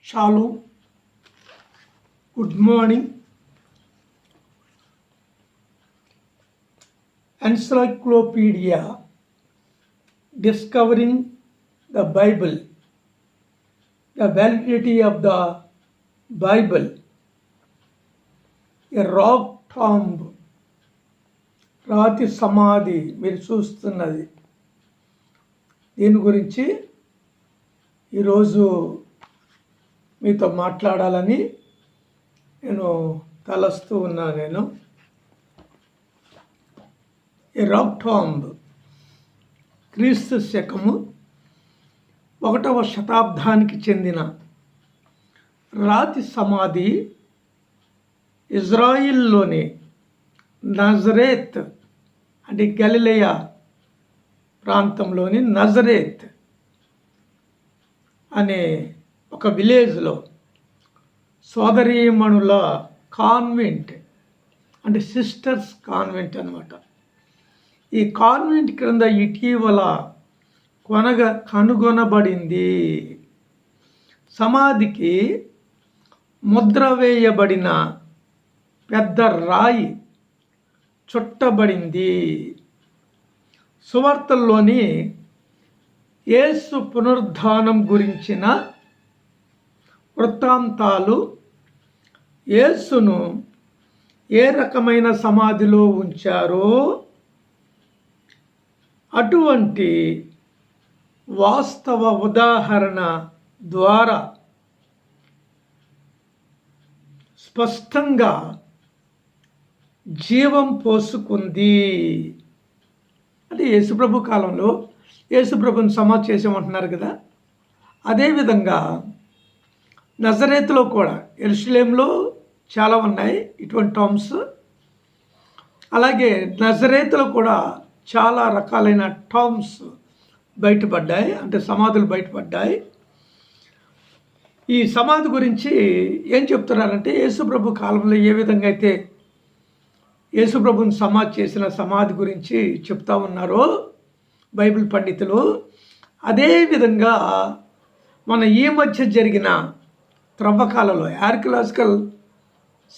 Shalom, good morning. Encyclopedia Discovering the Bible, the validity of the Bible, a rock tomb, రాతి సమాధి మీరు చూస్తున్నది. దీని గురించి ఈరోజు మీతో మాట్లాడాలని నేను తలస్తూ ఉన్నాను. ఈ రాక్ టాంబ్ క్రీస్తు శకము 1వ శతాబ్దానికి చెందిన రాతి సమాధి ఇజ్రాయిల్లోని నజరేత్ అంటే గలిలయ ప్రాంతంలోని నజరేత్ అనే ఒక విలేజ్లో సోదరీమణుల కాన్వెంట్ అంటే సిస్టర్స్ కాన్వెంట్ అన్నమాట. ఈ కాన్వెంట్ క్రింద ఇటీవల కనుగొనబడింది. సమాధికి ముద్ర వేయబడిన పెద్ద రాయి చుట్టబడింది. సువార్తల్లోని యేసు పునరుద్ధానం గురించిన వృత్తాంతాలు యేసును ఏ రకమైన సమాధిలో ఉంచారో అటువంటి వాస్తవ ఉదాహరణ ద్వారా స్పష్టంగా జీవం పోసుకుంది. అంటే యేసుప్రభు కాలంలో యేసుప్రభుని సమాధి చేసామంటున్నారు కదా, అదేవిధంగా నజరేతులో కూడా యెరూషలేంలో చాలా ఉన్నాయి ఇటువంటి టాంబ్స్. అలాగే నజరేతులో కూడా చాలా రకాలైన టాంబ్స్ బయటపడ్డాయి, అంటే సమాధులు బయటపడ్డాయి. ఈ సమాధి గురించి ఏం చెప్తున్నారంటే యేసుప్రభు కాలంలో ఏ విధంగా అయితే యేసుప్రభుని సమాధి చేసిన సమాధి గురించి చెప్తా ఉన్నారో బైబిల్ పండితులు, అదేవిధంగా మన ఈ మధ్య జరిగిన త్రవ్వకాలలో ఆర్కియలాజికల్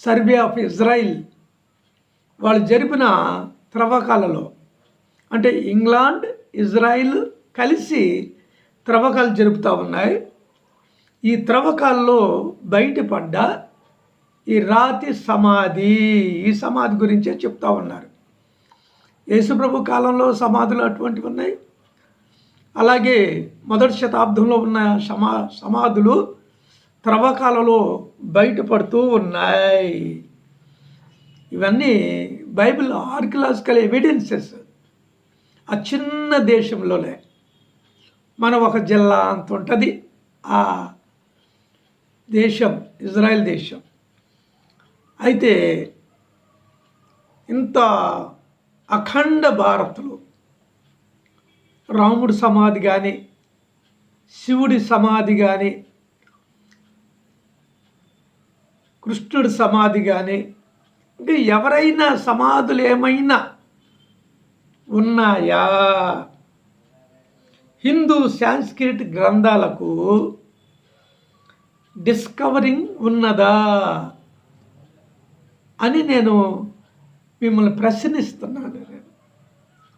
సర్వే ఆఫ్ ఇజ్రాయిల్ వాళ్ళు జరిపిన త్రవ్వకాలలో, అంటే ఇంగ్లాండ్ ఇజ్రాయిల్ కలిసి త్రవ్వకాలు జరుపుతూ ఉన్నాయి. ఈ త్రవ్వకాల్లో బయటపడ్డ ఈ రాతి సమాధి, ఈ సమాధి గురించే చెప్తా ఉన్నారు. యేసుప్రభు కాలంలో సమాధులు అటువంటివి ఉన్నాయి. అలాగే మొదటి శతాబ్దంలో ఉన్న సమాధులు త్రవ్వకాలలో బయటపడుతూ ఉన్నాయి. ఇవన్నీ బైబిల్ ఆర్కియలాజికల్ ఎవిడెన్సెస్. ఆ చిన్న దేశంలోనే మన ఒక జిల్లా అంత ఉంటుంది ఆ దేశం, ఇజ్రాయెల్ దేశం. అయితే ఇంత అఖండ భారత్లో రాముడి సమాధి కానీ, శివుడి సమాధి కానీ, కృష్ణుడి సమాధి కానీ, ఇంకా ఎవరైనా సమాధులు ఏమైనా ఉన్నాయా? హిందూ సాంస్క్రిట్ గ్రంథాలకు డిస్కవరింగ్ ఉన్నదా అని నేను మిమ్మల్ని ప్రశ్నిస్తున్నాను.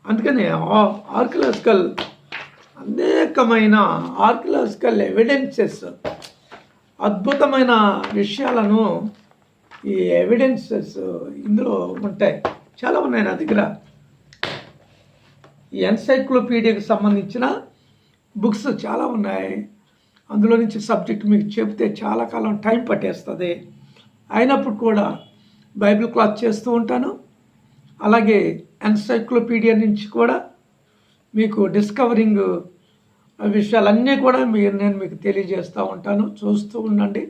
అందుకని ఆర్కియలాజికల్ అనేకమైన ఆర్కియలాజికల్ ఎవిడెన్సెస్, అద్భుతమైన విషయాలను ఈ ఎవిడెన్సెస్ ఇందులో ఉంటాయి, చాలా ఉన్నాయి నా దగ్గర. ఈ ఎన్సైక్లోపీడియాకి సంబంధించిన బుక్స్ చాలా ఉన్నాయి. అందులో నుంచి సబ్జెక్ట్ మీకు చెప్తే చాలా కాలం టైం పట్టేస్తుంది. అయినప్పుడు కూడా బైబిల్ క్లాస్ చేస్తూ ఉంటాను. అలాగే ఎన్సైక్లోపీడియా నుంచి కూడా మీకు డిస్కవరింగ్ విషయాలన్నీ కూడా నేను మీకు తెలియజేస్తూ ఉంటాను. చూస్తూ ఉండండి,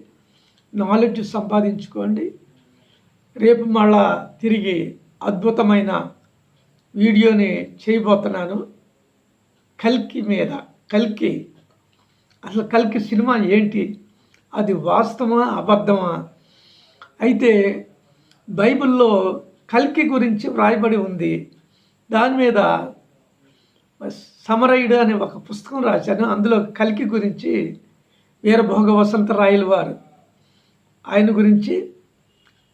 నాలెడ్జ్ సంపాదించుకోండి. రేపు మళ్ళా తిరిగి అద్భుతమైన వీడియోని చేయబోతున్నాను కల్కి మీద. కల్కి అసలు కల్కి సినిమా ఏంటి, అది వాస్తవమా అబద్ధమా? అయితే బైబిల్లో కల్కి గురించి వ్రాయబడి ఉంది. దాని మీద సమరైడ్ అనే ఒక పుస్తకం రాశాను. అందులో కల్కి గురించి వీరభోగ వసంతరాయలు వారు ఆయన గురించి,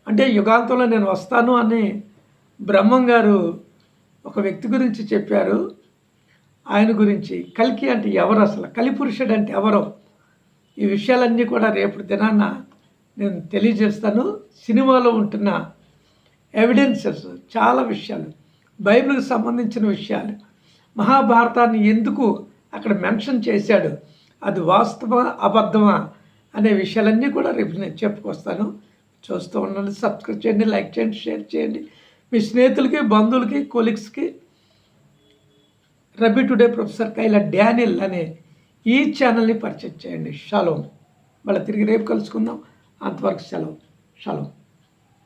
అంటే యుగాంతంలో నేను వస్తాను అని బ్రహ్మం గారు ఒక వ్యక్తి గురించి చెప్పారు. ఆయన గురించి కల్కి అంటే ఎవరు, అసలు కలిపురుషుడు అంటే ఎవరో, ఈ విషయాలన్నీ కూడా రేపటి దినాన్న నేను తెలియజేస్తాను. సినిమాలో ఉంటున్న ఎవిడెన్సెస్, చాలా విషయాలు, బైబిల్కి సంబంధించిన విషయాలు, మహాభారతాన్ని ఎందుకు అక్కడ మెన్షన్ చేశాడు, అది వాస్తవా అబద్ధమా అనే విషయాలన్నీ కూడా రేపు నేను చెప్పుకొస్తాను. చూస్తూ ఉండండి, సబ్స్క్రైబ్ చేయండి, లైక్ చేయండి, షేర్ చేయండి. మీ స్నేహితులకి, బంధువులకి, కొలీగ్స్కి రబీ టుడే ప్రొఫెసర్ కైలా డానియల్ అనే ఈ ఛానల్ని పరిచయం చేయండి. షలోం. మళ్ళీ తిరిగి రేపు కలుసుకుందాం. అంతవరకు సెలవు. షలోం.